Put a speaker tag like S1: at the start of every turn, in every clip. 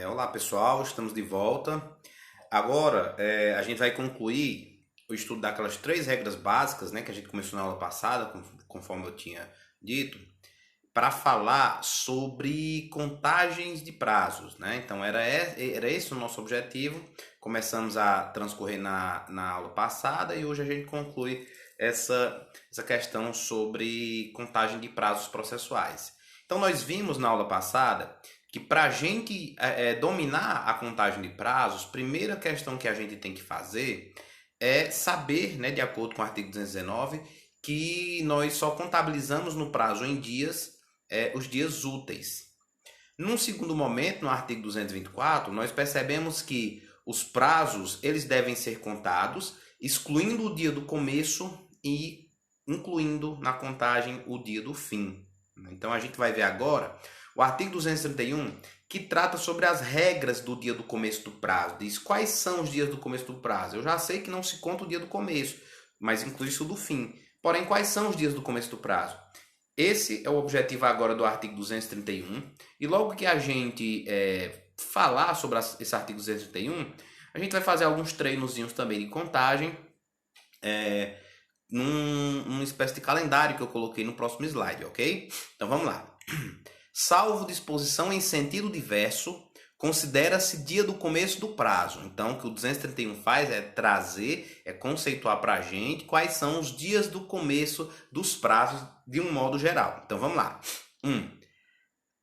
S1: Olá pessoal, estamos de volta. Agora a gente vai concluir o estudo daquelas três regras básicas, né, que a gente começou na aula passada, conforme eu tinha dito, para falar sobre contagens de prazos, né? Então era esse o nosso objetivo. Começamos a transcorrer na aula passada e hoje a gente conclui essa questão sobre contagem de prazos processuais. Então nós vimos na aula passada que para a gente dominar a contagem de prazos, primeira questão que a gente tem que fazer é saber, né, de acordo com o artigo 219, que nós só contabilizamos no prazo em dias os dias úteis. Num segundo momento, no artigo 224, nós percebemos que os prazos eles devem ser contados, excluindo o dia do começo e incluindo na contagem o dia do fim. Então a gente vai ver agora o artigo 231, que trata sobre as regras do dia do começo do prazo. Diz quais são os dias do começo do prazo. Eu já sei que não se conta o dia do começo, mas inclui isso do fim. Porém, quais são os dias do começo do prazo? Esse é o objetivo agora do artigo 231. E logo que a gente falar sobre esse artigo 231, a gente vai fazer alguns treinozinhos também de contagem, numa espécie de calendário que eu coloquei no próximo slide, ok? Então vamos lá. Salvo disposição em sentido diverso, considera-se dia do começo do prazo. Então, o que o 231 faz é trazer, conceituar para a gente quais são os dias do começo dos prazos de um modo geral. Então, vamos lá. 1.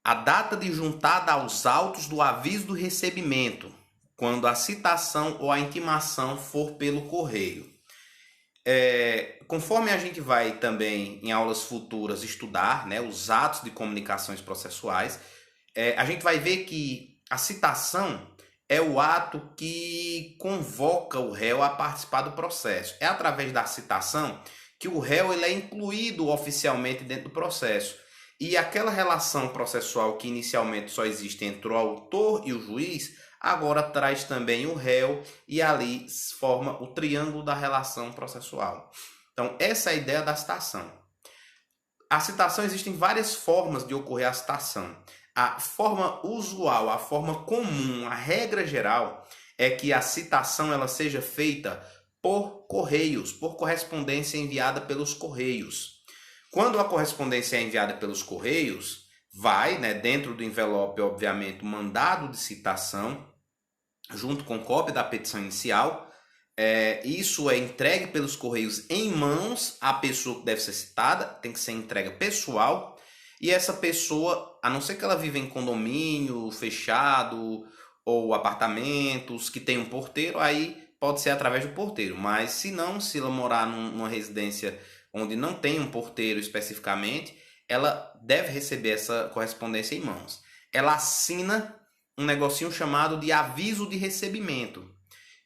S1: A data de juntada aos autos do aviso do recebimento, quando a citação ou a intimação for pelo correio. Conforme a gente vai também em aulas futuras estudar, né, os atos de comunicações processuais, a gente vai ver que a citação é o ato que convoca o réu a participar do processo. É através da citação que o réu ele é incluído oficialmente dentro do processo. E aquela relação processual que inicialmente só existe entre o autor e o juiz, agora traz também o réu e ali forma o triângulo da relação processual. Então, essa é a ideia da citação. A citação, existem várias formas de ocorrer a citação. A forma usual, a forma comum, a regra geral é que a citação ela seja feita por correios, por correspondência enviada pelos correios. Quando a correspondência é enviada pelos correios, vai, né, dentro do envelope, obviamente, o mandado de citação, junto com cópia da petição inicial. Isso é entregue pelos correios em mãos à pessoa que deve ser citada, tem que ser entrega pessoal, e essa pessoa, a não ser que ela viva em condomínio fechado ou apartamentos que tem um porteiro, aí pode ser através do porteiro, mas se não, se ela morar numa residência onde não tem um porteiro especificamente, ela deve receber essa correspondência em mãos. Ela assina um negocinho chamado de aviso de recebimento,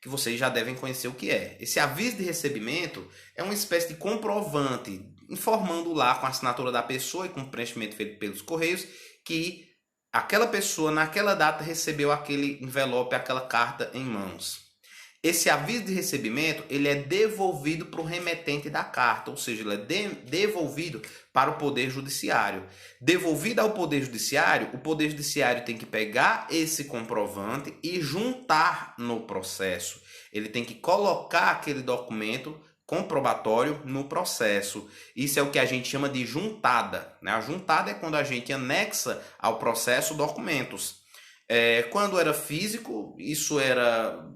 S1: que vocês já devem conhecer o que é. Esse aviso de recebimento é uma espécie de comprovante, informando lá com a assinatura da pessoa e com o preenchimento feito pelos correios, que aquela pessoa naquela data recebeu aquele envelope, aquela carta em mãos. Esse aviso de recebimento ele é devolvido para o remetente da carta, ou seja, ele é devolvido para o Poder Judiciário. Devolvido ao Poder Judiciário, o Poder Judiciário tem que pegar esse comprovante e juntar no processo. Ele tem que colocar aquele documento comprobatório no processo. Isso é o que a gente chama de juntada, né? A juntada é quando a gente anexa ao processo documentos. Quando era físico, isso era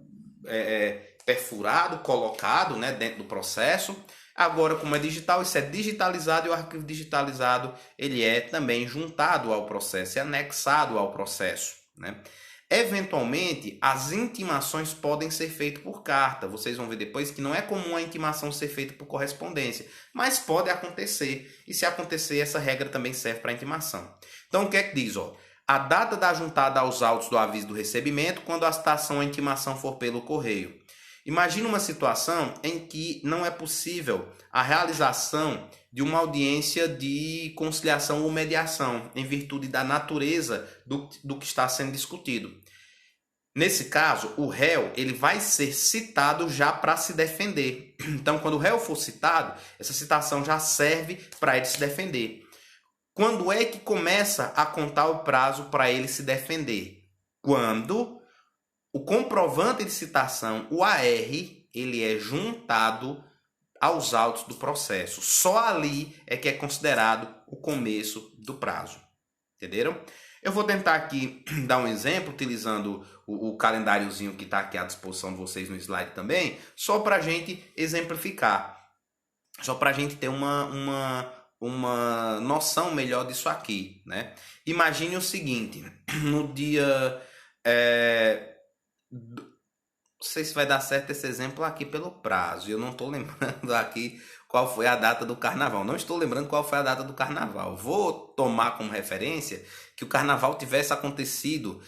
S1: perfurado, colocado, né, dentro do processo. Agora, como é digital, isso é digitalizado e o arquivo digitalizado ele é também juntado ao processo, é anexado ao processo, né? Eventualmente, as intimações podem ser feitas por carta. Vocês vão ver depois que não é comum a intimação ser feita por correspondência, mas pode acontecer. E se acontecer, essa regra também serve para a intimação. Então, o que é que diz? A data da juntada aos autos do aviso do recebimento quando a citação ou a intimação for pelo correio. Imagina uma situação em que não é possível a realização de uma audiência de conciliação ou mediação, em virtude da natureza do que está sendo discutido. Nesse caso, o réu ele vai ser citado já para se defender. Então, quando o réu for citado, essa citação já serve para ele se defender. Quando é que começa a contar o prazo para ele se defender? quando o comprovante de citação, o AR, ele é juntado aos autos do processo. Só ali é que é considerado o começo do prazo. Entenderam? Eu vou tentar aqui dar um exemplo utilizando o calendáriozinho que está aqui à disposição de vocês no slide também, só para a gente exemplificar. Só para a gente ter uma noção melhor disso aqui, né? Imagine o seguinte, no dia... não sei se vai dar certo esse exemplo aqui pelo prazo. Eu não estou lembrando aqui qual foi a data do carnaval. Não estou lembrando qual foi a data do carnaval. Vou tomar como referência que o carnaval tivesse acontecido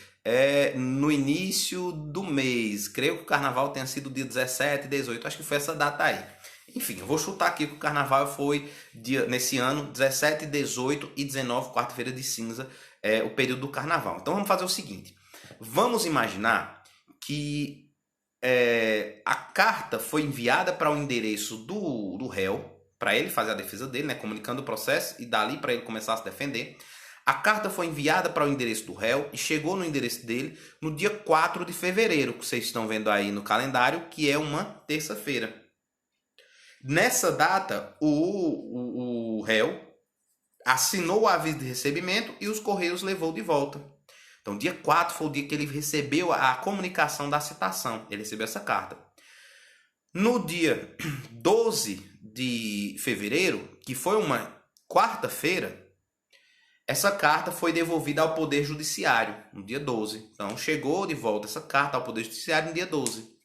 S1: no início do mês. Creio que o carnaval tenha sido dia 17, 18. Acho que foi essa data aí. Enfim, eu vou chutar aqui que o carnaval foi nesse ano 17, 18 e 19, quarta-feira de cinza, o período do carnaval. Então vamos fazer o seguinte. Vamos imaginar que a carta foi enviada para o endereço do réu, para ele fazer a defesa dele, né, comunicando o processo e dali para ele começar a se defender. A carta foi enviada para o endereço do réu e chegou no endereço dele no dia 4 de fevereiro, que vocês estão vendo aí no calendário, que é uma terça-feira. Nessa data, o réu assinou o aviso de recebimento e os Correios levou de volta. Então, dia 4 foi o dia que ele recebeu a comunicação da citação. Ele recebeu essa carta. No dia 12 de fevereiro, que foi uma quarta-feira, essa carta foi devolvida ao Poder Judiciário no dia 12. Então, chegou de volta essa carta ao Poder Judiciário no dia 12.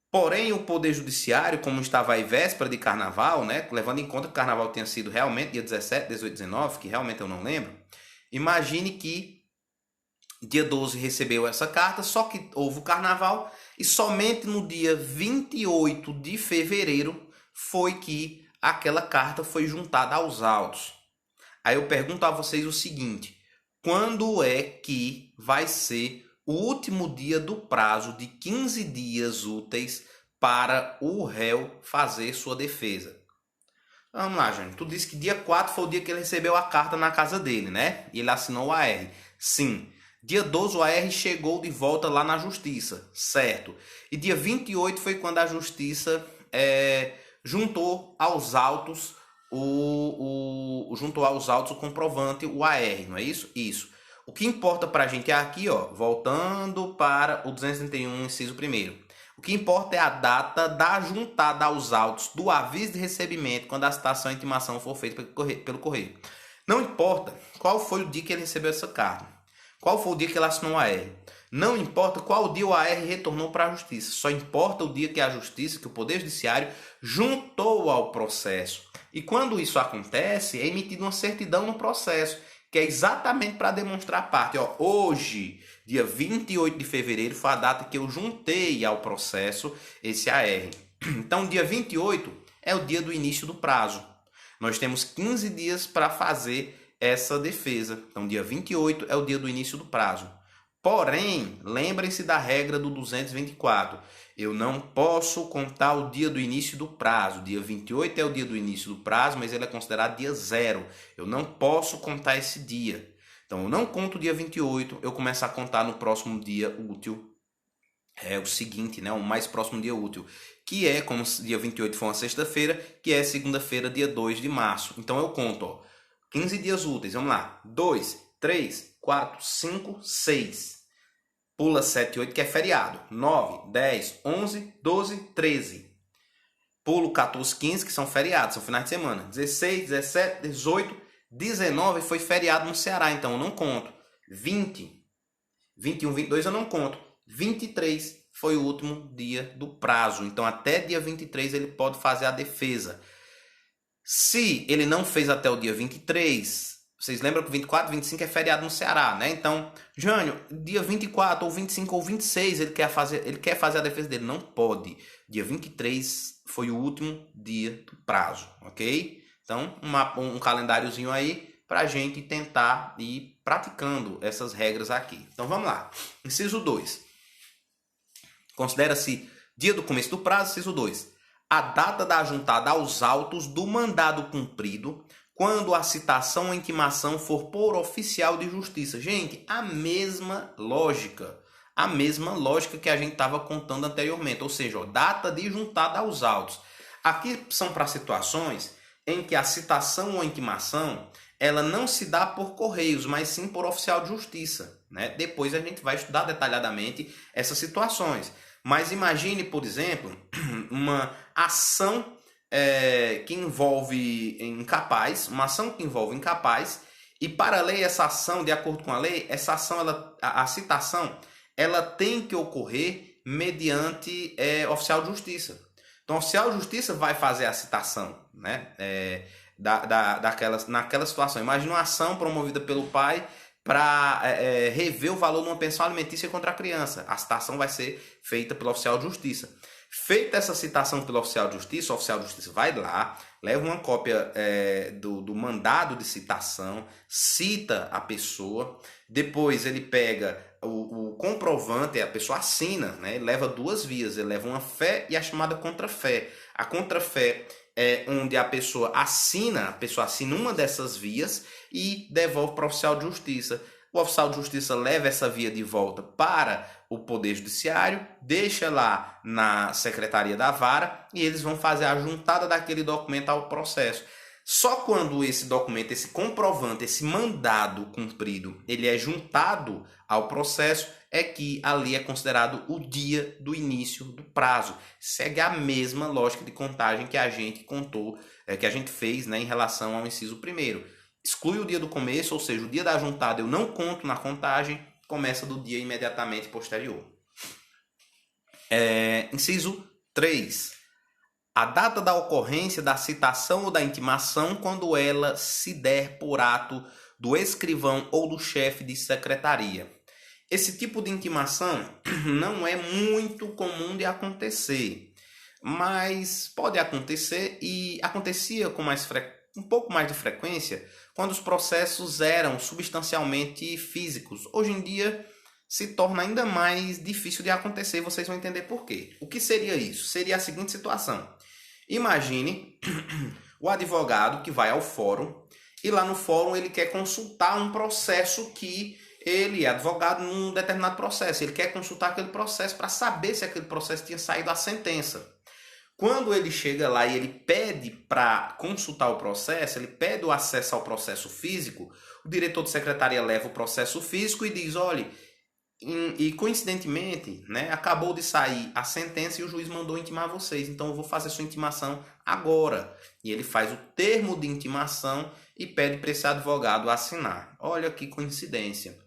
S1: Porém, o Poder Judiciário, como estava aí véspera de carnaval, né, levando em conta que o carnaval tenha sido realmente dia 17, 18, 19, que realmente eu não lembro, imagine que dia 12 recebeu essa carta, só que houve o carnaval e somente no dia 28 de fevereiro foi que aquela carta foi juntada aos autos. Aí eu pergunto a vocês o seguinte, quando é que vai ser o último dia do prazo de 15 dias úteis para o réu fazer sua defesa? Vamos lá, Jânio. Tu disse que dia 4 foi o dia que ele recebeu a carta na casa dele, né? E ele assinou o AR. Sim. Dia 12 o AR chegou de volta lá na justiça, certo? E dia 28 foi quando a justiça juntou aos autos o comprovante, o AR, não é isso? Isso. O que importa para a gente é aqui, ó, voltando para o 231, inciso 1º. O que importa é a data da juntada aos autos do aviso de recebimento quando a citação e intimação for feita pelo correio. Não importa qual foi o dia que ele recebeu essa carta, qual foi o dia que ele assinou o AR. Não importa qual dia o AR retornou para a justiça. Só importa o dia que a justiça, que o Poder Judiciário juntou ao processo. E quando isso acontece, é emitida uma certidão no processo, que é exatamente para demonstrar a parte. Ó, hoje, dia 28 de fevereiro, foi a data que eu juntei ao processo esse AR. Então, dia 28 é o dia do início do prazo. Nós temos 15 dias para fazer essa defesa. Então, dia 28 é o dia do início do prazo. Porém, lembrem-se da regra do 224. Eu não posso contar o dia do início do prazo. Dia 28 é o dia do início do prazo, mas ele é considerado dia 0. Eu não posso contar esse dia. Então, eu não conto o dia 28, eu começo a contar no próximo dia útil. É o seguinte, né? O mais próximo dia útil. Que é, como dia 28 foi uma sexta-feira, que é segunda-feira, dia 2 de março. Então, eu conto, ó, 15 dias úteis. Vamos lá. 2, 3, 4, 5, 6. Pula 7, 8, que é feriado. 9, 10, 11, 12, 13. Pulo 14, 15, que são feriados, são finais de semana. 16, 17, 18, 19 foi feriado no Ceará, então eu não conto. 20, 21, 22 eu não conto. 23 foi o último dia do prazo. Então até dia 23 ele pode fazer a defesa. Se ele não fez até o dia 23... Vocês lembram que 24, 25 é feriado no Ceará, né? Então, Jânio, dia 24 ou 25 ou 26 ele quer fazer a defesa dele. Não pode. Dia 23 foi o último dia do prazo, ok? Então, um calendáriozinho aí para a gente tentar ir praticando essas regras aqui. Então, vamos lá. Inciso 2. Considera-se dia do começo do prazo, inciso 2. A data da juntada aos autos do mandado cumprido quando a citação ou intimação for por oficial de justiça. Gente, a mesma lógica. A mesma lógica que a gente estava contando anteriormente. Ou seja, ó, data de juntada aos autos. Aqui são para situações em que a citação ou intimação ela não se dá por correios, mas sim por oficial de justiça, né? Depois a gente vai estudar detalhadamente essas situações. Mas imagine, por exemplo, uma ação que envolve incapaz, uma ação que envolve incapaz, e para a lei, essa ação, de acordo com a lei, essa ação, a citação, ela tem que ocorrer mediante oficial de justiça. Então, o oficial de justiça vai fazer a citação, né? Naquela situação. Imagina uma ação promovida pelo pai para rever o valor de uma pensão alimentícia contra a criança. A citação vai ser feita pelo oficial de justiça. Feita essa citação pelo oficial de justiça, o oficial de justiça vai lá, leva uma cópia do mandado de citação, cita a pessoa, depois ele pega o comprovante, a pessoa assina, né? Ele leva duas vias, ele leva uma fé e a chamada contrafé. A contrafé é onde a pessoa assina uma dessas vias e devolve para o oficial de justiça. O oficial de justiça leva essa via de volta para o Poder Judiciário, deixa lá na Secretaria da Vara e eles vão fazer a juntada daquele documento ao processo. Só quando esse documento, esse comprovante, esse mandado cumprido, ele é juntado ao processo, é que ali é considerado o dia do início do prazo. Segue a mesma lógica de contagem que a gente contou, que a gente fez, né, em relação ao inciso primeiro. Exclui o dia do começo, ou seja, o dia da juntada eu não conto na contagem, começa do dia imediatamente posterior. Inciso 3. A data da ocorrência da citação ou da intimação quando ela se der por ato do escrivão ou do chefe de secretaria. Esse tipo de intimação não é muito comum de acontecer, mas pode acontecer e acontecia com um pouco mais de frequência quando os processos eram substancialmente físicos. Hoje em dia se torna ainda mais difícil de acontecer, vocês vão entender por quê. O que seria isso? Seria a seguinte situação. Imagine o advogado que vai ao fórum e lá no fórum ele quer consultar um processo que ele é advogado num determinado processo. Ele quer consultar aquele processo para saber se aquele processo tinha saído a sentença. Quando ele chega lá e ele pede para consultar o processo, ele pede o acesso ao processo físico, o diretor de secretaria leva o processo físico e diz, olha, e coincidentemente, né, acabou de sair a sentença e o juiz mandou intimar vocês, então eu vou fazer sua intimação agora. E ele faz o termo de intimação e pede para esse advogado assinar. Olha que coincidência.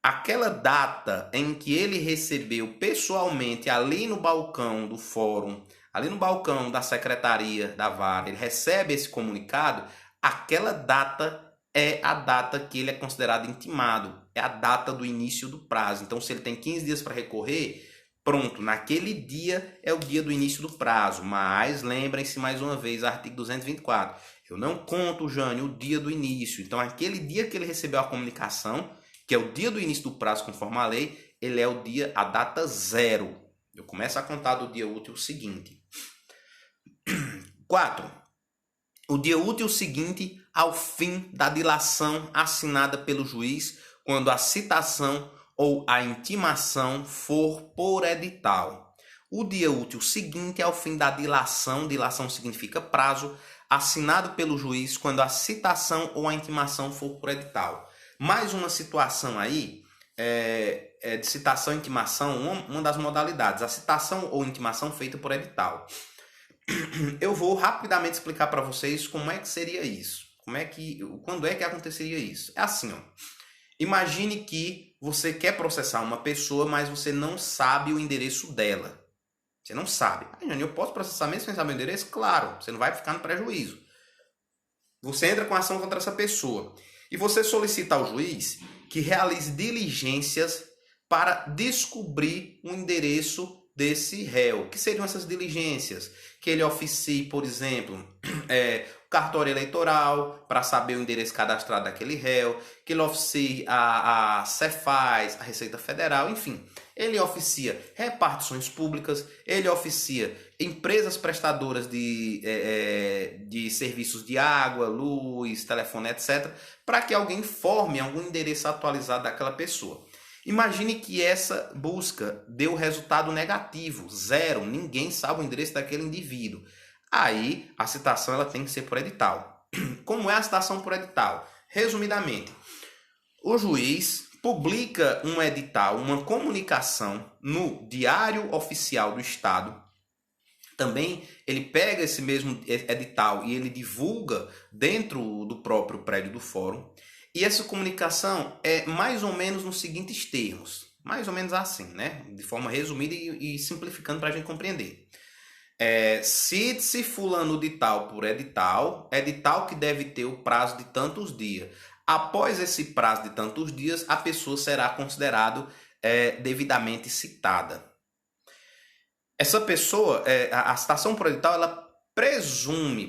S1: Aquela data em que ele recebeu pessoalmente ali no balcão do fórum, ali no balcão da secretaria da vara, ele recebe esse comunicado, aquela data é a data que ele é considerado intimado, é a data do início do prazo. Então, se ele tem 15 dias para recorrer, pronto, naquele dia é o dia do início do prazo. Mas lembrem-se mais uma vez, artigo 224. Eu não conto, Jânio, o dia do início. Então, aquele dia que ele recebeu a comunicação, que é o dia do início do prazo conforme a lei, ele é a data zero. Eu começo a contar do dia útil seguinte. 4. O dia útil seguinte ao fim da dilação assinada pelo juiz quando a citação ou a intimação for por edital. O dia útil seguinte ao fim da dilação significa prazo, assinado pelo juiz quando a citação ou a intimação for por edital. Mais uma situação aí de citação e intimação, uma das modalidades, a citação ou intimação feita por edital. Eu vou rapidamente explicar para vocês como é que seria isso. Quando é que aconteceria isso? É assim, ó. Imagine que você quer processar uma pessoa, mas você não sabe o endereço dela. Você não sabe. Eu posso processar mesmo sem saber o endereço? Claro, você não vai ficar no prejuízo. Você entra com ação contra essa pessoa e você solicita ao juiz que realize diligências para descobrir o endereço desse réu. O que seriam essas diligências? Que ele oficie, por exemplo, cartório eleitoral, para saber o endereço cadastrado daquele réu, que ele oficia a Cefaz, a Receita Federal, enfim. Ele oficia repartições públicas, ele oficia empresas prestadoras de serviços de água, luz, telefone, etc., para que alguém informe algum endereço atualizado daquela pessoa. Imagine que essa busca deu resultado negativo, zero, ninguém sabe o endereço daquele indivíduo. Aí a citação ela tem que ser por edital. Como é a citação por edital? Resumidamente, o juiz publica um edital, uma comunicação no Diário Oficial do Estado. Também ele pega esse mesmo edital e ele divulga dentro do próprio prédio do fórum. E essa comunicação é mais ou menos nos seguintes termos. Mais ou menos assim, né? De forma resumida e simplificando para a gente compreender. Cite-se fulano de tal por edital, edital que deve ter o prazo de tantos dias. Após esse prazo de tantos dias, a pessoa será considerada devidamente citada. Essa pessoa, a citação por edital, ela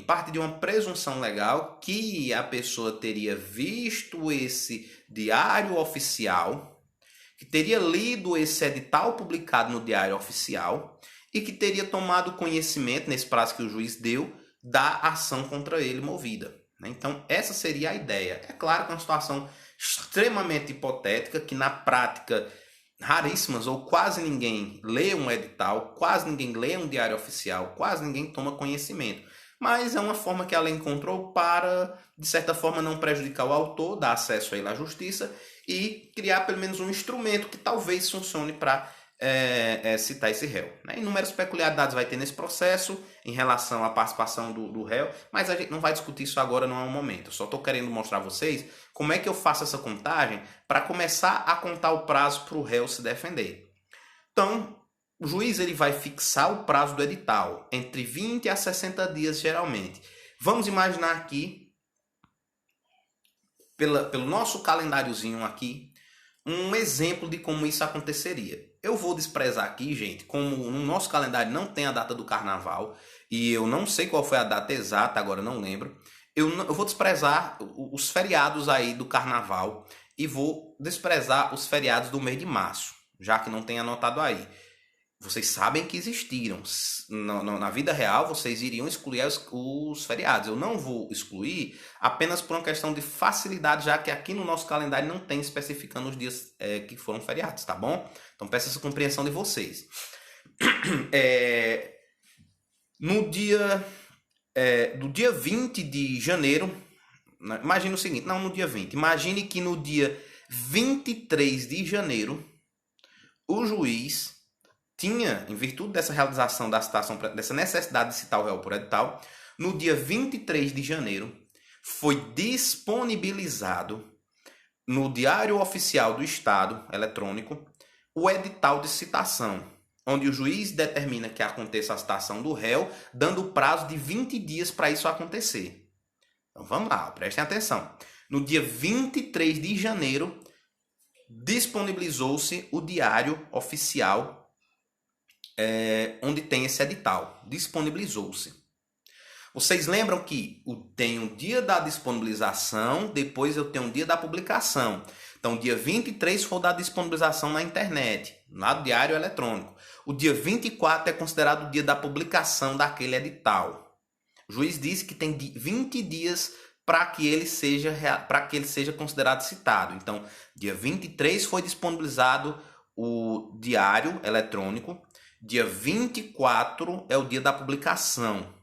S1: parte de uma presunção legal que a pessoa teria visto esse diário oficial, que teria lido esse edital publicado no diário oficial e que teria tomado conhecimento, nesse prazo que o juiz deu, da ação contra ele movida. Então, essa seria a ideia. É claro que é uma situação extremamente hipotética, que na prática raríssimas ou quase ninguém lê um edital, quase ninguém lê um diário oficial, quase ninguém toma conhecimento. Mas é uma forma que ela encontrou para, de certa forma, não prejudicar o autor, dar acesso a ele à justiça e criar pelo menos um instrumento que talvez funcione para citar esse réu. Inúmeras peculiaridades vai ter nesse processo em relação à participação do réu, mas a gente não vai discutir isso agora, não é o momento. Eu só estou querendo mostrar a vocês como é que eu faço essa contagem para começar a contar o prazo para o réu se defender. Então, o juiz ele vai fixar o prazo do edital, entre 20 a 60 dias geralmente. Vamos imaginar aqui, pelo nosso calendáriozinho aqui, um exemplo de como isso aconteceria. Eu vou desprezar aqui, gente, como no nosso calendário não tem a data do carnaval, e eu não sei qual foi a data exata, agora não lembro, eu vou desprezar os feriados aí do carnaval e vou desprezar os feriados do mês de março, já que não tem anotado aí. Vocês sabem que existiram. Na vida real, vocês iriam excluir os feriados. Eu não vou excluir apenas por uma questão de facilidade, já que aqui no nosso calendário não tem especificando os dias que foram feriados, tá bom? Então peço essa compreensão de vocês. Do dia 20 de janeiro, imagine o seguinte, não no dia 20, imagine que no dia 23 de janeiro, o juiz tinha, em virtude dessa realização da citação, dessa necessidade de citar o réu por edital, no dia 23 de janeiro, foi disponibilizado no Diário Oficial do Estado, eletrônico, o edital de citação, onde o juiz determina que aconteça a citação do réu, dando o prazo de 20 dias para isso acontecer. Então vamos lá, prestem atenção. No dia 23 de janeiro, disponibilizou-se o Diário Oficial onde tem esse edital. Disponibilizou-se. Vocês lembram que tem o dia da disponibilização, depois eu tenho o dia da publicação. Então, dia 23 foi da disponibilização na internet, lá do diário eletrônico. O dia 24 é considerado o dia da publicação daquele edital. O juiz disse que tem 20 dias para que ele seja considerado citado. Então, dia 23 foi disponibilizado o diário eletrônico. Dia 24 é o dia da publicação.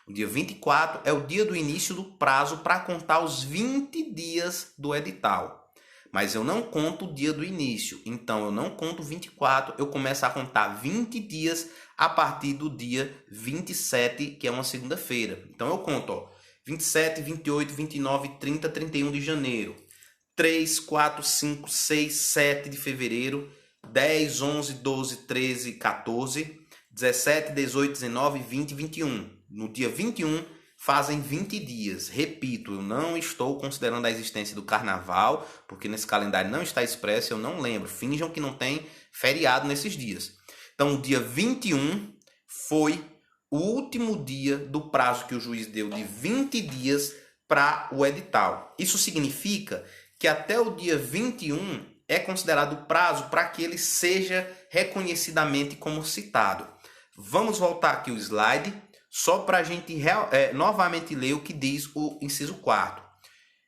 S1: O dia 24 é o dia do início do prazo para contar os 20 dias do edital. Mas eu não conto o dia do início. Então, eu não conto 24, eu começo a contar 20 dias a partir do dia 27, que é uma segunda-feira. Então, eu conto 27, 28, 29, 30, 31 de janeiro. 3, 4, 5, 6, 7 de fevereiro. 10, 11, 12, 13, 14, 17, 18, 19, 20, 21. No dia 21 fazem 20 dias. Repito, eu não estou considerando a existência do carnaval, porque nesse calendário não está expresso, eu não lembro. Finjam que não tem feriado nesses dias. Então, o dia 21 foi o último dia do prazo que o juiz deu de 20 dias para o edital. Isso significa que até o dia 21 é considerado o prazo para que ele seja reconhecidamente como citado. Vamos voltar aqui o slide, só para a gente novamente ler o que diz o inciso 4º.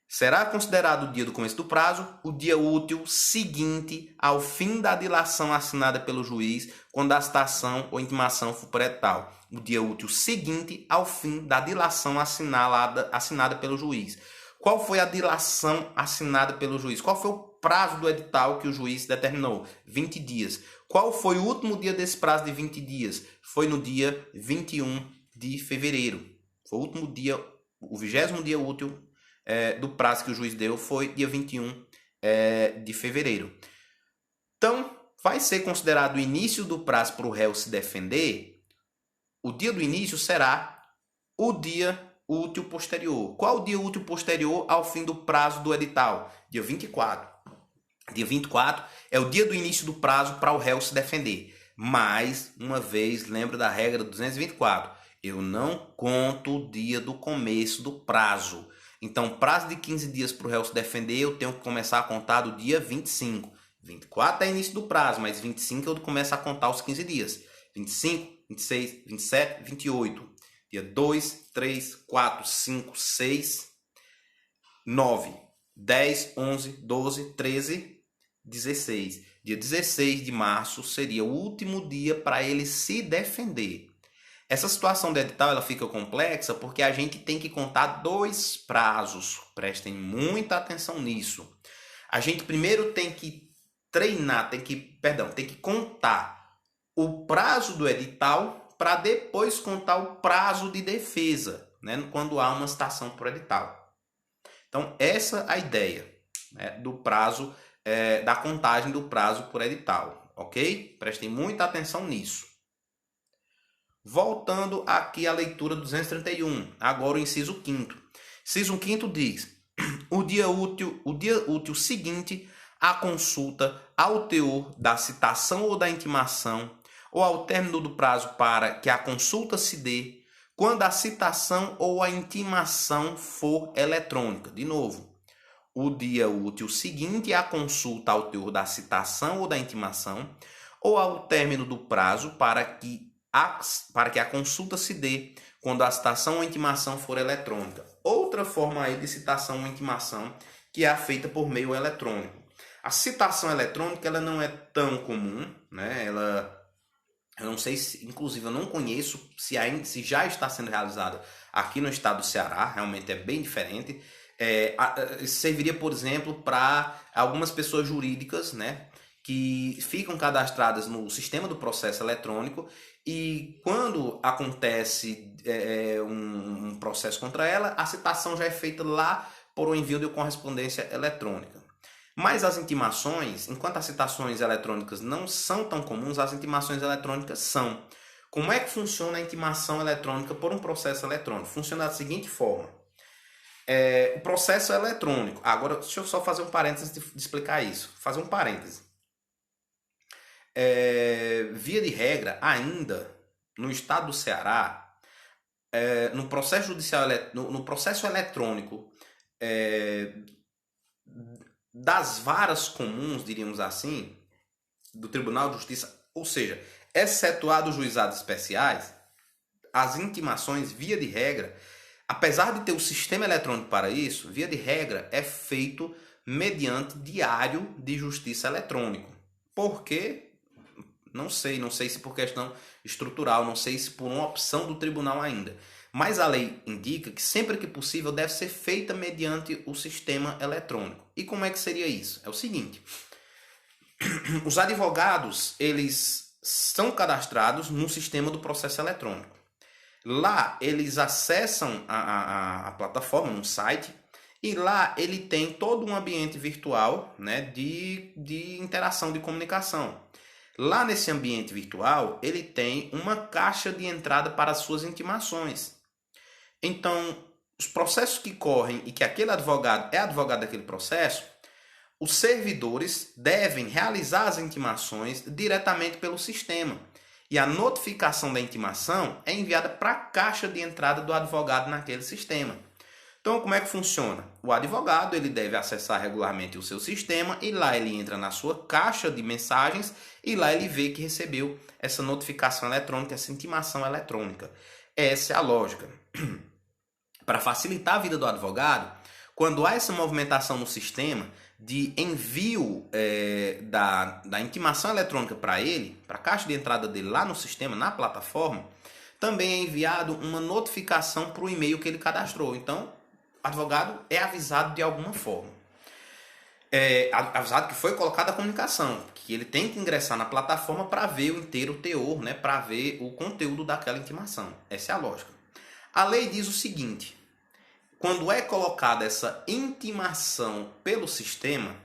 S1: Será considerado o dia do começo do prazo o dia útil seguinte ao fim da dilação assinada pelo juiz quando a citação ou intimação for por edital. O dia útil seguinte ao fim da dilação assinada pelo juiz. Qual foi a dilação assinada pelo juiz? Qual foi o prazo do edital que o juiz determinou? 20 dias. Qual foi o último dia desse prazo de 20 dias? Foi no dia 21 de fevereiro. Foi o último dia, o 20º dia útil do prazo que o juiz deu foi dia 21 de fevereiro. Então, vai ser considerado o início do prazo para o réu se defender. O dia do início será o dia útil posterior. Qual o dia útil posterior ao fim do prazo do edital? Dia 24. Dia 24 é o dia do início do prazo para o réu se defender. Mais uma vez, lembra da regra 224. Eu não conto o dia do começo do prazo. Então, prazo de 15 dias para o réu se defender, eu tenho que começar a contar do dia 25. 24 é início do prazo, mas 25 eu começo a contar os 15 dias. 25, 26, 27, 28. Dia 2, 3, 4, 5, 6, 9, 10, 11, 12, 13, 16. Dia 16 de março seria o último dia para ele se defender. Essa situação do edital ela fica complexa porque a gente tem que contar 2 prazos. Prestem muita atenção nisso. A gente primeiro tem que treinar, tem que contar o prazo do edital para depois contar o prazo de defesa, né, quando há uma citação por edital. Então, essa é a ideia, né, do prazo, da contagem do prazo por edital, ok? Prestem muita atenção nisso. Voltando aqui à leitura 231, agora o inciso 5º. Inciso 5º diz: o dia útil seguinte à consulta ao teor da citação ou da intimação ou ao término do prazo para que a consulta se dê, quando a citação ou a intimação for eletrônica. De novo, o dia útil seguinte à consulta ao teor da citação ou da intimação ou ao término do prazo para que a consulta se dê quando a citação ou intimação for eletrônica. Outra forma aí de citação ou intimação que é feita por meio eletrônico. A citação eletrônica ela não é tão comum, né? Eu não sei se, inclusive eu não conheço se já está sendo realizada aqui no estado do Ceará, realmente é bem diferente. Serviria, por exemplo, para algumas pessoas jurídicas, né, que ficam cadastradas no sistema do processo eletrônico e quando acontece um processo contra ela, a citação já é feita lá por um envio de correspondência eletrônica. Mas as intimações, enquanto as citações eletrônicas não são tão comuns, as intimações eletrônicas são. Como é que funciona a intimação eletrônica por um processo eletrônico? Funciona da seguinte forma. O processo eletrônico. Agora, deixa eu só fazer um parênteses de explicar isso. Fazer um parêntese. Via de regra, ainda no estado do Ceará, no processo judicial, no processo eletrônico das varas comuns, diríamos assim, do Tribunal de Justiça, ou seja, excetuado os juizados especiais, as intimações, via de regra, apesar de ter o sistema eletrônico para isso, via de regra é feito mediante diário de justiça eletrônico. Por quê? Não sei se por questão estrutural, não sei se por uma opção do tribunal ainda. Mas a lei indica que sempre que possível deve ser feita mediante o sistema eletrônico. E como é que seria isso? É o seguinte, os advogados, eles são cadastrados no sistema do processo eletrônico. Lá eles acessam a plataforma, um site, e lá ele tem todo um ambiente virtual, né, de interação, de comunicação. Lá nesse ambiente virtual, ele tem uma caixa de entrada para as suas intimações. Então, os processos que correm e que aquele advogado é advogado daquele processo, os servidores devem realizar as intimações diretamente pelo sistema. e a notificação da intimação é enviada para a caixa de entrada do advogado naquele sistema. Então, como é que funciona? O advogado ele deve acessar regularmente o seu sistema e lá ele entra na sua caixa de mensagens e lá ele vê que recebeu essa notificação eletrônica, essa intimação eletrônica. Essa é a lógica. Para facilitar a vida do advogado, quando há essa movimentação no sistema de envio da intimação eletrônica para ele, para a caixa de entrada dele lá no sistema, na plataforma, também é enviado uma notificação para o e-mail que ele cadastrou. Então, o advogado é avisado de alguma forma. Avisado que foi colocada a comunicação, que ele tem que ingressar na plataforma para ver o inteiro teor, né, para ver o conteúdo daquela intimação. Essa é a lógica. A lei diz o seguinte: quando é colocada essa intimação pelo sistema,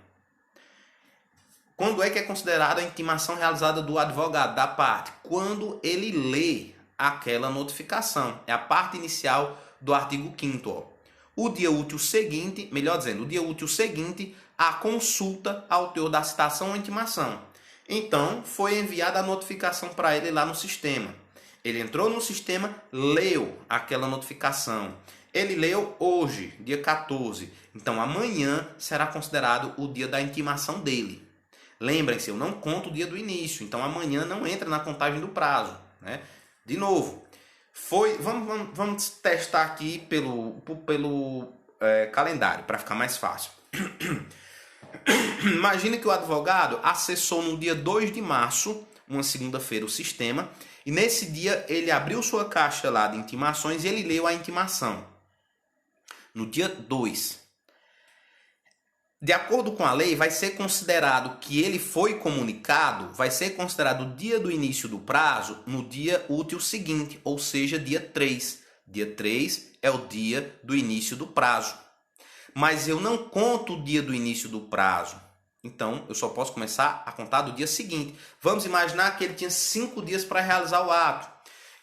S1: quando é que é considerada a intimação realizada do advogado, da parte? Quando ele lê aquela notificação. É a parte inicial do artigo 5º. O dia útil seguinte, melhor dizendo, o dia útil seguinte à consulta ao teor da citação ou intimação. Então, foi enviada a notificação para ele lá no sistema. Ele entrou no sistema, leu aquela notificação. Ele leu hoje, dia 14. Então, amanhã será considerado o dia da intimação dele. Lembrem-se, eu não conto o dia do início. Então, amanhã não entra na contagem do prazo, né? De novo, vamos testar aqui pelo calendário, para ficar mais fácil. Imagine que o advogado acessou no dia 2 de março, uma segunda-feira, o sistema, e nesse dia ele abriu sua caixa lá de intimações e ele leu a intimação. No dia 2. De acordo com a lei, vai ser considerado que ele foi comunicado, vai ser considerado o dia do início do prazo no dia útil seguinte, ou seja, dia 3. Dia 3 é o dia do início do prazo. Mas eu não conto o dia do início do prazo. Então, eu só posso começar a contar do dia seguinte. Vamos imaginar que ele tinha 5 dias para realizar o ato.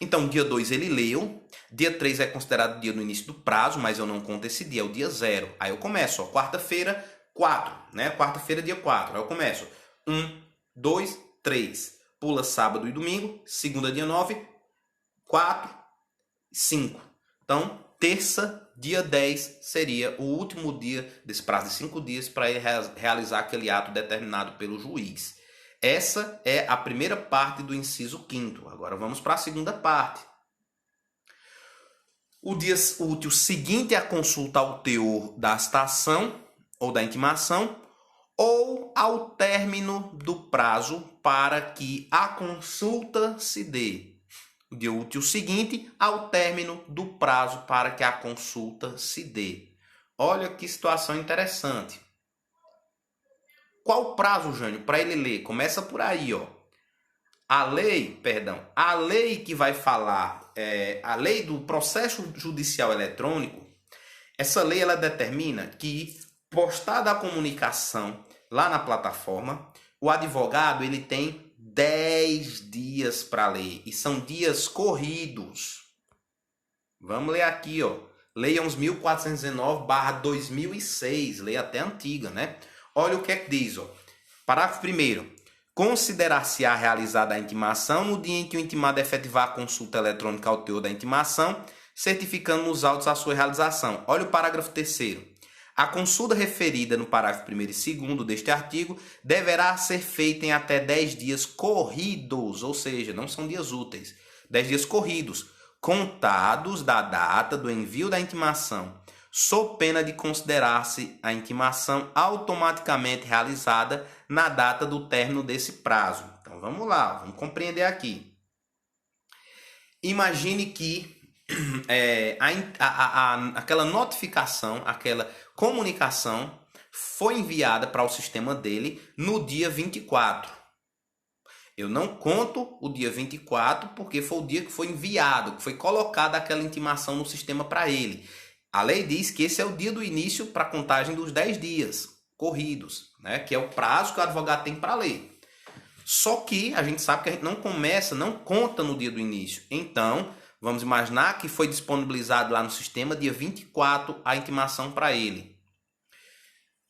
S1: Então, dia 2 ele leu, dia 3 é considerado o dia do início do prazo, mas eu não conto esse dia, é o dia 0. Aí eu começo, quarta-feira, 4, né? Quarta-feira, dia 4. Aí eu começo. 1, 2, 3. Pula sábado e domingo. Segunda, dia 9. 4, 5. Então, terça, dia 10, seria o último dia desse prazo de 5 dias para ele realizar aquele ato determinado pelo juiz. Essa é a primeira parte do inciso 5º. Agora vamos para a segunda parte. O dia útil seguinte à consulta ao teor da citação ou da intimação, ou ao término do prazo para que a consulta se dê. O dia útil seguinte ao término do prazo para que a consulta se dê. Olha que situação interessante. Qual o prazo, Jânio, para ele ler? Começa por aí, ó. A lei que vai falar, a lei do processo judicial eletrônico, essa lei ela determina que, postada a comunicação lá na plataforma, o advogado ele tem 10 dias para ler, e são dias corridos. Vamos ler aqui, ó. Lei 11.419/2006, lei até antiga, né? Olha o que é que diz, ó. Parágrafo 1º. Considerar-se-á realizada a intimação no dia em que o intimado efetivar a consulta eletrônica ao teor da intimação, certificando nos autos a sua realização. Olha o parágrafo 3º. A consulta referida no parágrafo 1º e 2º deste artigo deverá ser feita em até 10 dias corridos, ou seja, não são dias úteis, 10 dias corridos, contados da data do envio da intimação, sob pena de considerar-se a intimação automaticamente realizada na data do término desse prazo. Então vamos lá, vamos compreender aqui. Imagine que aquela notificação, aquela comunicação foi enviada para o sistema dele no dia 24. Eu não conto o dia 24 porque foi o dia que foi enviado, que foi colocada aquela intimação no sistema para ele. A lei diz que esse é o dia do início para a contagem dos 10 dias corridos, né? Que é o prazo que o advogado tem para ler. Só que a gente sabe que a gente não conta no dia do início. Então, vamos imaginar que foi disponibilizado lá no sistema dia 24 a intimação para ele.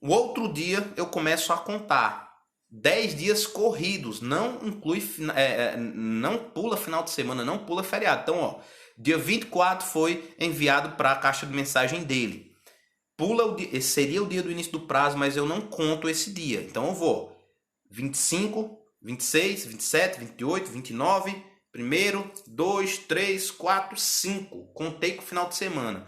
S1: O outro dia eu começo a contar. 10 dias corridos, não inclui, não pula final de semana, não pula feriado. Então, ó, dia 24 foi enviado para a caixa de mensagem dele. Pula esse seria o dia do início do prazo, mas eu não conto esse dia. Então eu vou 25, 26, 27, 28, 29, 1º, 2, 3, 4, 5. Contei com o final de semana.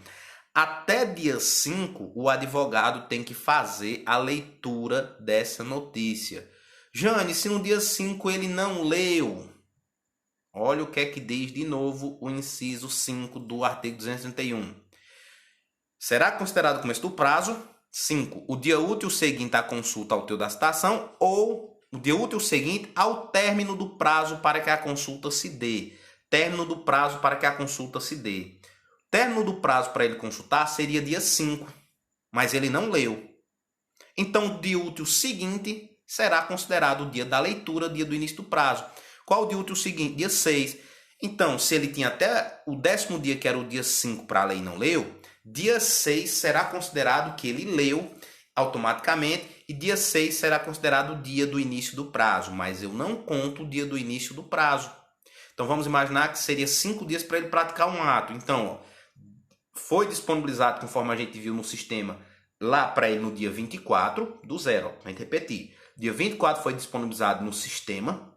S1: Até dia 5, o advogado tem que fazer a leitura dessa notícia. Jane, se no dia 5 ele não leu, olha o que é que diz de novo o inciso 5 do artigo 231. Será considerado começo do prazo, 5, o dia útil seguinte à consulta ao teor da citação ou o dia útil seguinte ao término do prazo para que a consulta se dê. Término do prazo para que a consulta se dê. Término do prazo para ele consultar seria dia 5, mas ele não leu. Então, o dia útil seguinte será considerado o dia da leitura, dia do início do prazo. Qual o dia útil seguinte? Dia 6. Então, se ele tinha até o 10º dia, que era o dia 5, para a lei e não leu, dia 6 será considerado que ele leu automaticamente e dia 6 será considerado o dia do início do prazo, mas eu não conto o dia do início do prazo. Então, vamos imaginar que seria 5 dias para ele praticar um ato. Então, ó, foi disponibilizado, conforme a gente viu no sistema, lá para ele no dia 24 do 0. A gente repetir. Dia 24 foi disponibilizado no sistema.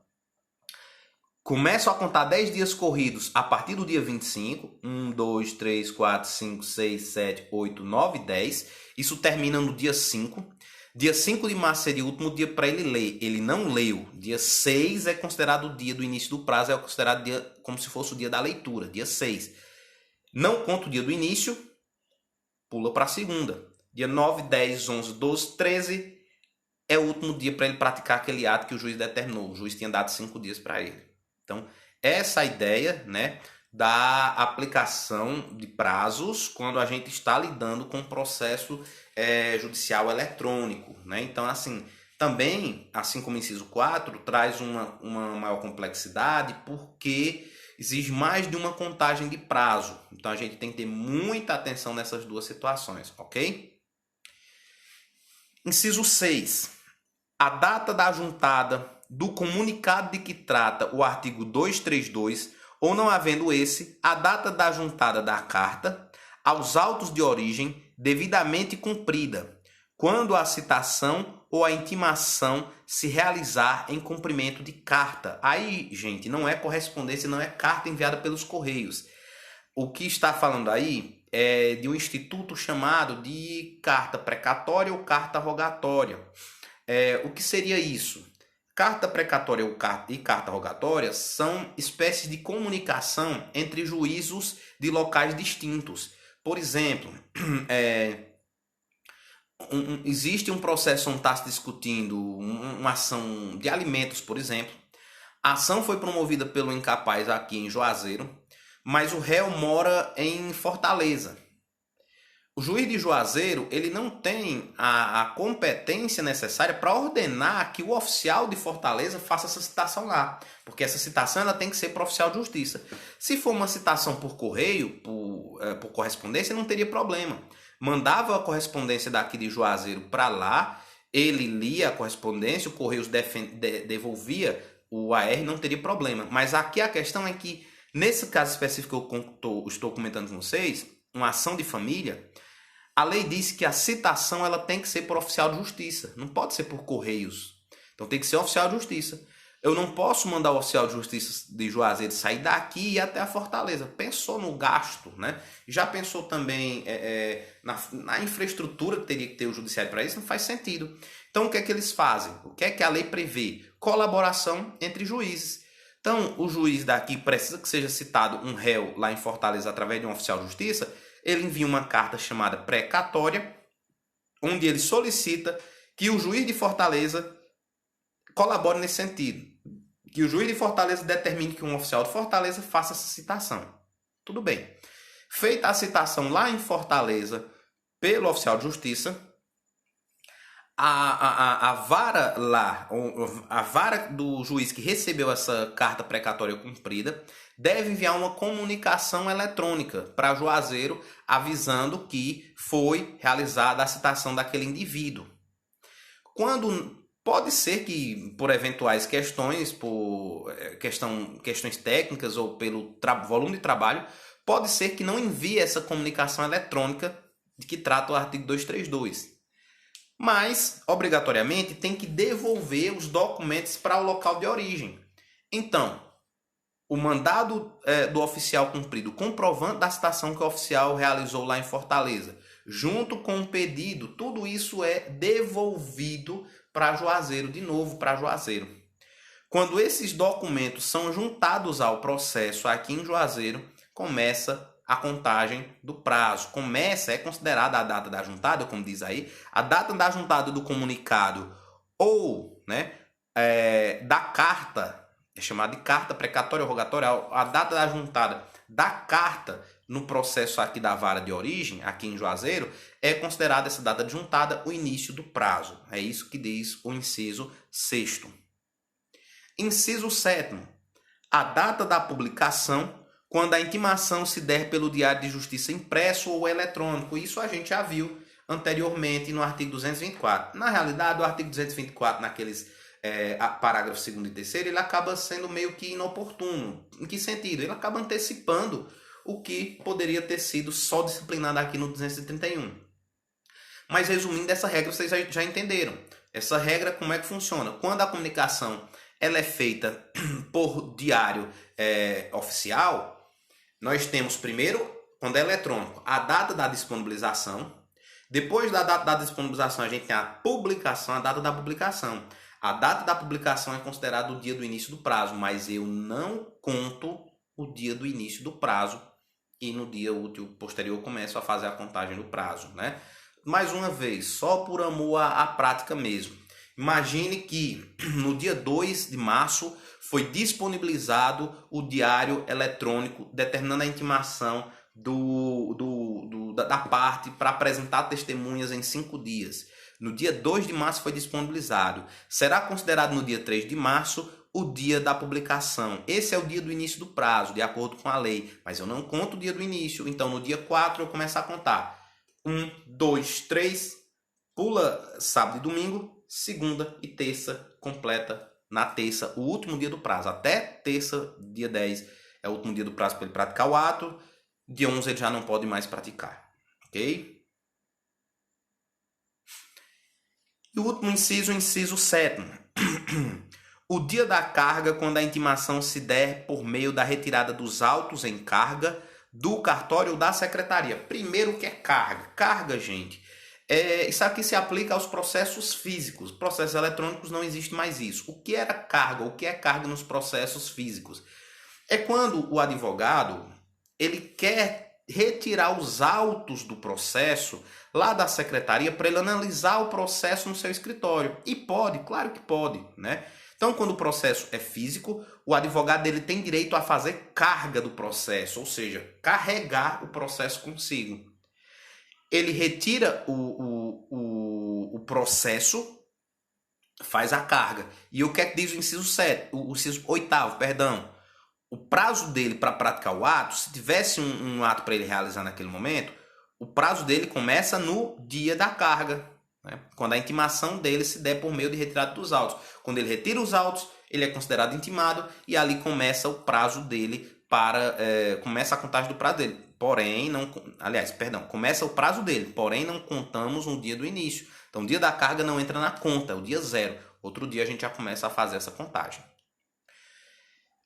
S1: Começo a contar 10 dias corridos a partir do dia 25. 1, 2, 3, 4, 5, 6, 7, 8, 9, 10. Isso termina no dia 5. Dia 5 de março seria o último dia para ele ler. Ele não leu. Dia 6 é considerado o dia do início do prazo, é considerado dia, como se fosse o dia da leitura. Dia 6. Não conta o dia do início, pula para a segunda. Dia 9, 10, 11, 12, 13 é o último dia para ele praticar aquele ato que o juiz determinou. O juiz tinha dado 5 dias para ele. Então, essa é a ideia, né, da aplicação de prazos quando a gente está lidando com um processo judicial eletrônico, né? Então, assim, também, assim como o inciso 4, traz uma maior complexidade porque exige mais de uma contagem de prazo. Então, a gente tem que ter muita atenção nessas duas situações, ok? Inciso 6. A data da juntada do comunicado de que trata o artigo 232, ou não havendo esse, a data da juntada da carta aos autos de origem devidamente cumprida, quando a citação ou a intimação se realizar em cumprimento de carta. Aí, gente, não é correspondência, não é carta enviada pelos Correios. O que está falando aí é de um instituto chamado de carta precatória ou carta rogatória. O que seria isso? Carta precatória e carta rogatória são espécies de comunicação entre juízos de locais distintos. Por exemplo, existe um processo onde está se discutindo uma ação de alimentos, por exemplo. A ação foi promovida pelo incapaz aqui em Juazeiro, mas o réu mora em Fortaleza. O juiz de Juazeiro, ele não tem a competência necessária para ordenar que o oficial de Fortaleza faça essa citação lá, porque essa citação ela tem que ser para o oficial de justiça. Se for uma citação por correio, por correspondência, não teria problema. Mandava a correspondência daqui de Juazeiro para lá, ele lia a correspondência, o Correios devolvia o AR, não teria problema. Mas aqui a questão é que, nesse caso específico que eu estou comentando com vocês, uma ação de família, a lei diz que a citação ela tem que ser por oficial de justiça, não pode ser por correios. Então tem que ser oficial de justiça. Eu não posso mandar o oficial de justiça de Juazeiro sair daqui e ir até a Fortaleza. Pensou no gasto, né? Já pensou também na infraestrutura que teria que ter o judiciário para isso? Não faz sentido. Então o que é que eles fazem? O que é que a lei prevê? Colaboração entre juízes. Então, o juiz daqui precisa que seja citado um réu lá em Fortaleza através de um oficial de justiça, ele envia uma carta chamada precatória, onde ele solicita que o juiz de Fortaleza colabore nesse sentido. Que o juiz de Fortaleza determine que um oficial de Fortaleza faça essa citação. Tudo bem. Feita a citação lá em Fortaleza pelo oficial de justiça, a vara lá, a vara do juiz que recebeu essa carta precatória cumprida, deve enviar uma comunicação eletrônica para Juazeiro avisando que foi realizada a citação daquele indivíduo. Quando Pode ser que, por eventuais questões, questões técnicas ou pelo volume de trabalho, pode ser que não envie essa comunicação eletrônica de que trata o artigo 232. Mas, obrigatoriamente, tem que devolver os documentos para o local de origem. Então, o mandado do oficial cumprido, comprovante da citação que o oficial realizou lá em Fortaleza, junto com o pedido, tudo isso é devolvido para Juazeiro, de novo para Juazeiro. Quando esses documentos são juntados ao processo aqui em Juazeiro, começa a contagem do prazo. É considerada a data da juntada, como diz aí, a data da juntada do comunicado ou da carta, é chamada de carta precatória ou rogatória, a data da juntada da carta no processo aqui da vara de origem, aqui em Juazeiro, é considerada essa data de juntada o início do prazo. É isso que diz o inciso 6º. Inciso 7º. A data da publicação, quando a intimação se der pelo Diário de Justiça impresso ou eletrônico. Isso a gente já viu anteriormente no artigo 224. Na realidade, o artigo 224, naqueles parágrafos 2º e 3º, ele acaba sendo meio que inoportuno. Em que sentido? Ele acaba antecipando o que poderia ter sido só disciplinado aqui no 231. Mas resumindo, essa regra vocês já entenderam. Essa regra, como é que funciona? Quando a comunicação ela é feita por diário oficial, nós temos primeiro, quando é eletrônico, a data da disponibilização. Depois da data da disponibilização, a gente tem a publicação, a data da publicação. A data da publicação é considerada o dia do início do prazo, mas eu não conto o dia do início do prazo e no dia útil posterior eu começo a fazer a contagem do prazo, né? Mais uma vez, só por amor à prática mesmo. Imagine que no dia 2 de março foi disponibilizado o diário eletrônico determinando a intimação da parte para apresentar testemunhas em 5 dias. No dia 2 de março foi disponibilizado. Será considerado no dia 3 de março o dia da publicação. Esse é o dia do início do prazo, de acordo com a lei. Mas eu não conto o dia do início. Então, no dia 4 eu começo a contar. 1, 2, 3, pula sábado e domingo, segunda e terça, completa na terça, o último dia do prazo. Até terça, dia 10, é o último dia do prazo para ele praticar o ato. Dia 11 ele já não pode mais praticar. Ok? E o último inciso, o inciso 7º. O dia da carga, quando a intimação se der por meio da retirada dos autos em carga do cartório ou da secretaria. Primeiro, o que é carga? Carga, gente, isso aqui se aplica aos processos físicos. Processos eletrônicos não existe mais isso. O que era carga? O que é carga nos processos físicos? É quando o advogado ele quer retirar os autos do processo lá da secretaria para ele analisar o processo no seu escritório. E pode, claro que pode, né? Então, quando o processo é físico, o advogado ele tem direito a fazer carga do processo, ou seja, carregar o processo consigo. Ele retira o processo, faz a carga. E o que é que diz o inciso 7, o inciso 8º, perdão? O prazo dele para praticar o ato, se tivesse um ato para ele realizar naquele momento, o prazo dele começa no dia da carga, né? Quando a intimação dele se der por meio de retirada dos autos. Quando ele retira os autos, ele é considerado intimado e ali começa o prazo dele começa a contagem do prazo dele. Porém, começa o prazo dele, porém não contamos no dia do início. Então, o dia da carga não entra na conta, é o dia 0. Outro dia a gente já começa a fazer essa contagem.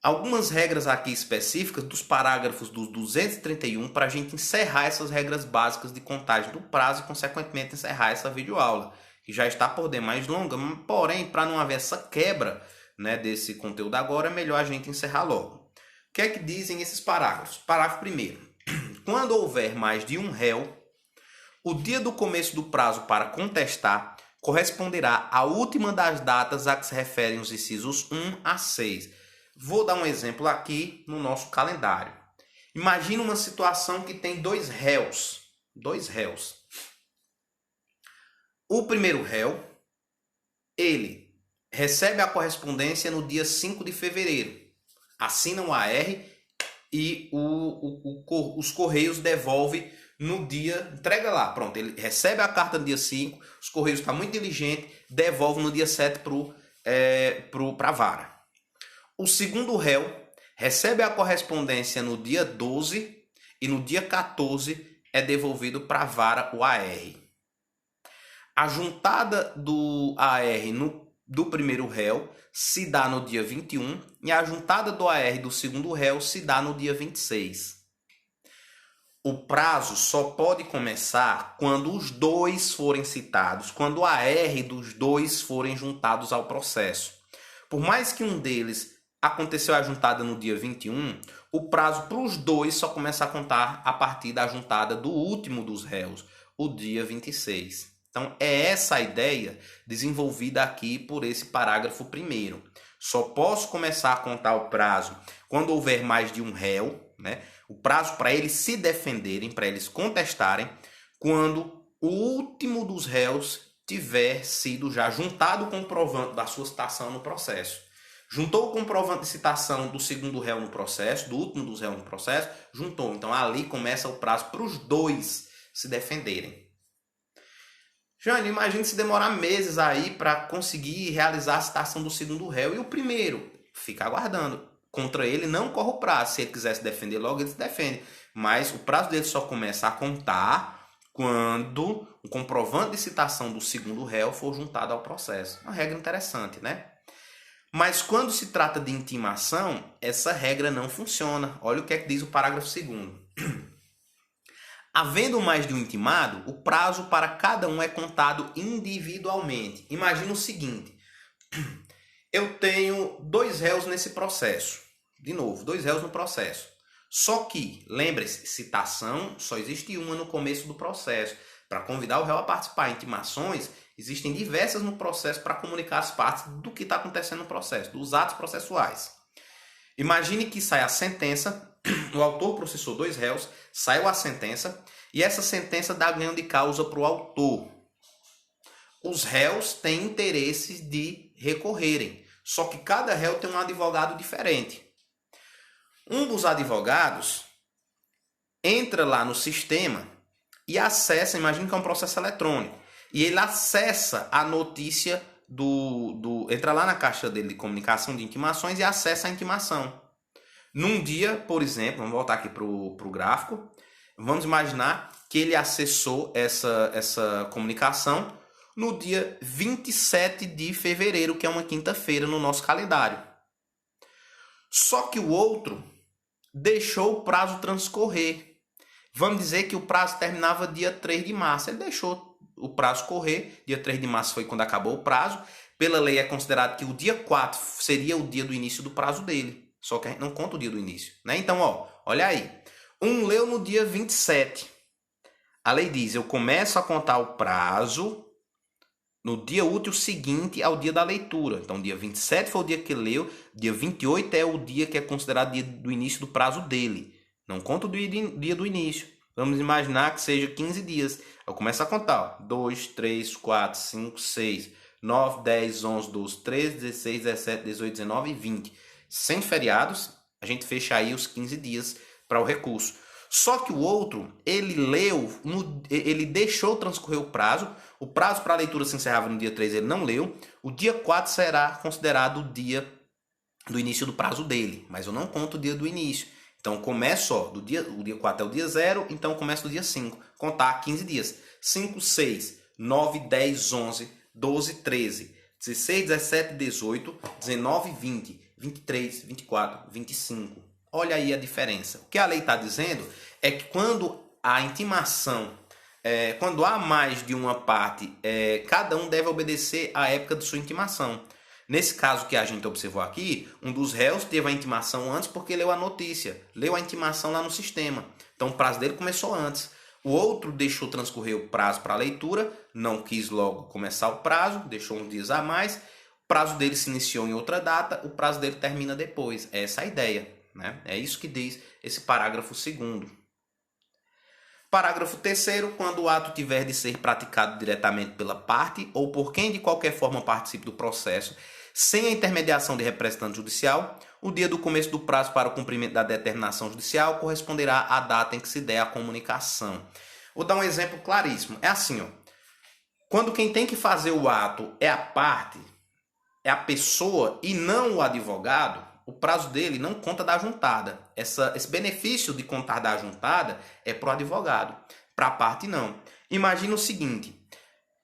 S1: Algumas regras aqui específicas dos parágrafos do 231 para a gente encerrar essas regras básicas de contagem do prazo e, consequentemente, encerrar essa videoaula, que já está por demais longa, porém, para não haver essa quebra, né, desse conteúdo agora, é melhor a gente encerrar logo. O que é que dizem esses parágrafos? Parágrafo 1º. Quando houver mais de um réu, o dia do começo do prazo para contestar corresponderá à última das datas a que se referem os incisos 1 a 6. Vou dar um exemplo aqui no nosso calendário. Imagina uma situação que tem dois réus. O primeiro réu, ele recebe a correspondência no dia 5 de fevereiro. Assina o AR e os Correios devolvem no dia, entrega lá, pronto, ele recebe a carta no dia 5, os Correios estão muito diligentes, devolve no dia 7 para a vara. O segundo réu recebe a correspondência no dia 12 e no dia 14 é devolvido para a vara o AR. A juntada do AR do primeiro réu se dá no dia 21 e a juntada do AR do segundo réu se dá no dia 26. O prazo só pode começar quando os dois forem citados, quando o AR dos dois forem juntados ao processo. Por mais que um deles aconteceu a juntada no dia 21, o prazo para os dois só começa a contar a partir da juntada do último dos réus, o dia 26. Então, é essa a ideia desenvolvida aqui por esse parágrafo primeiro. Só posso começar a contar o prazo quando houver mais de um réu, né? O prazo para eles se defenderem, para eles contestarem, quando o último dos réus tiver sido já juntado o comprovante da sua citação no processo. Juntou o comprovante de citação do segundo réu no processo, do último dos réus no processo, juntou. Então, ali começa o prazo para os dois se defenderem. Jane, imagine se demorar meses aí para conseguir realizar a citação do segundo réu e o primeiro fica aguardando. Contra ele não corre o prazo. Se ele quiser se defender logo, ele se defende. Mas o prazo dele só começa a contar quando o comprovante de citação do segundo réu for juntado ao processo. Uma regra interessante, né? Mas quando se trata de intimação, essa regra não funciona. Olha o que é que diz o parágrafo 2º. Havendo mais de um intimado, o prazo para cada um é contado individualmente. Imagina o seguinte, eu tenho 2 réus nesse processo. De novo, 2 réus no processo. Só que, lembre-se, citação só existe uma no começo do processo. Para convidar o réu a participar, intimações existem diversas no processo para comunicar as partes do que está acontecendo no processo, dos atos processuais. Imagine que sai a sentença, o autor processou 2 réus, saiu a sentença e essa sentença dá ganho de causa para o autor. Os réus têm interesses de recorrerem, só que cada réu tem um advogado diferente. Um dos advogados entra lá no sistema e acessa, imagine que é um processo eletrônico, e ele acessa a notícia entra lá na caixa dele de comunicação de intimações e acessa a intimação. Num dia, por exemplo, vamos voltar aqui para o gráfico, vamos imaginar que ele acessou essa comunicação no dia 27 de fevereiro, que é uma quinta-feira no nosso calendário. Só que o outro deixou o prazo transcorrer. Vamos dizer que o prazo terminava dia 3 de março. Ele deixou o prazo correr. Dia 3 de março foi quando acabou o prazo. Pela lei é considerado que o dia 4 seria o dia do início do prazo dele. Só que a gente não conta o dia do início, né? Então, olha aí. Um leu no dia 27. A lei diz, eu começo a contar o prazo no dia útil seguinte ao dia da leitura. Então, dia 27 foi o dia que leu, dia 28 é o dia que é considerado dia do início do prazo dele. Não conta o dia do início. Vamos imaginar que seja 15 dias. Eu começo a contar. 2, 3, 4, 5, 6, 9, 10, 11, 12, 13, 16, 17, 18, 19 e 20. Sem feriados, a gente fecha aí os 15 dias para o recurso. Só que o outro, ele deixou transcorrer o prazo para a leitura se encerrava no dia 3, ele não leu, o dia 4 será considerado o dia do início do prazo dele, mas eu não conto o dia do início. Então, começo, o dia 4 é o dia 0, então começo do dia 5, contar 15 dias. 5, 6, 9, 10, 11, 12, 13, 16, 17, 18, 19, 20, 23, 24, 25. Olha aí a diferença. O que a lei está dizendo é que quando a intimação, quando há mais de uma parte, cada um deve obedecer à época de sua intimação. Nesse caso que a gente observou aqui, um dos réus teve a intimação antes porque leu a notícia, leu a intimação lá no sistema. Então o prazo dele começou antes. O outro deixou transcorrer o prazo para a leitura, não quis logo começar o prazo, deixou uns dias a mais. O prazo dele se iniciou em outra data, o prazo dele termina depois. Essa é a ideia, né? É isso que diz esse parágrafo 2º. Parágrafo 3º, quando o ato tiver de ser praticado diretamente pela parte ou por quem de qualquer forma participe do processo, sem a intermediação de representante judicial, O dia do começo do prazo para o cumprimento da determinação judicial corresponderá à data em que se der a comunicação. Vou dar um exemplo claríssimo. É assim, ó. Quando quem tem que fazer o ato é a parte, é a pessoa e não o advogado, o prazo dele não conta da juntada. Esse benefício de contar da juntada é para o advogado, para a parte não. Imagina o seguinte,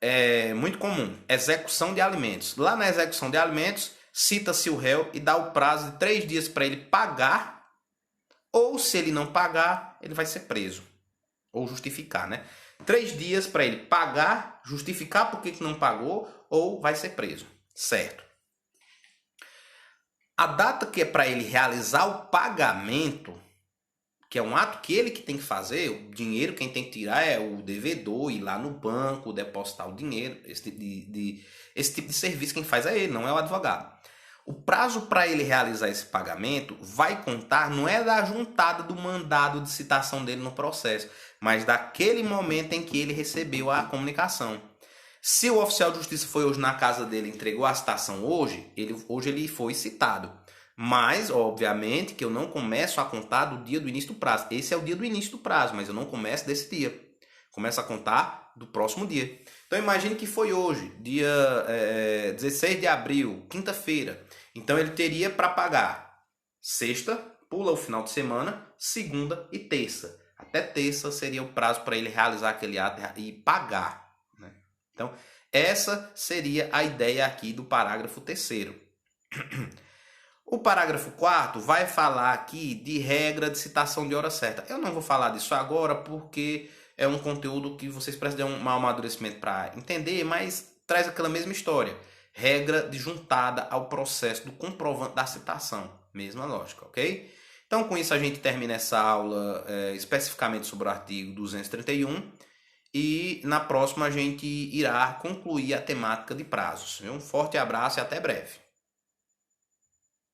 S1: é muito comum, execução de alimentos. Lá na execução de alimentos, cita-se o réu e dá o prazo de 3 dias para ele pagar, ou se ele não pagar, ele vai ser preso. Ou justificar, né? 3 dias para ele pagar, justificar por que não pagou, ou vai ser preso. Certo. A data que é para ele realizar o pagamento, que é um ato que ele que tem que fazer, o dinheiro quem tem que tirar é o devedor, ir lá no banco, depositar o dinheiro, esse tipo de serviço quem faz é ele, não é o advogado. O prazo para ele realizar esse pagamento vai contar, não é da juntada do mandado de citação dele no processo, mas daquele momento em que ele recebeu a comunicação. Se o oficial de justiça foi hoje na casa dele e entregou a citação hoje ele foi citado. Mas, obviamente, que eu não começo a contar do dia do início do prazo. Esse é o dia do início do prazo, mas eu não começo desse dia. Começo a contar do próximo dia. Então, imagine que foi hoje, dia 16 de abril, quinta-feira. Então, ele teria para pagar sexta, pula o final de semana, segunda e terça. Até terça seria o prazo para ele realizar aquele ato e pagar. Né? Então, essa seria a ideia aqui do parágrafo 3º. O parágrafo 4º vai falar aqui de regra de citação de hora certa. Eu não vou falar disso agora porque é um conteúdo que vocês precisam de um amadurecimento para entender, mas traz aquela mesma história. Regra de juntada ao processo do comprovante da citação. Mesma lógica, ok? Então, com isso a gente termina essa aula especificamente sobre o artigo 231 e na próxima a gente irá concluir a temática de prazos. Um forte abraço e até breve.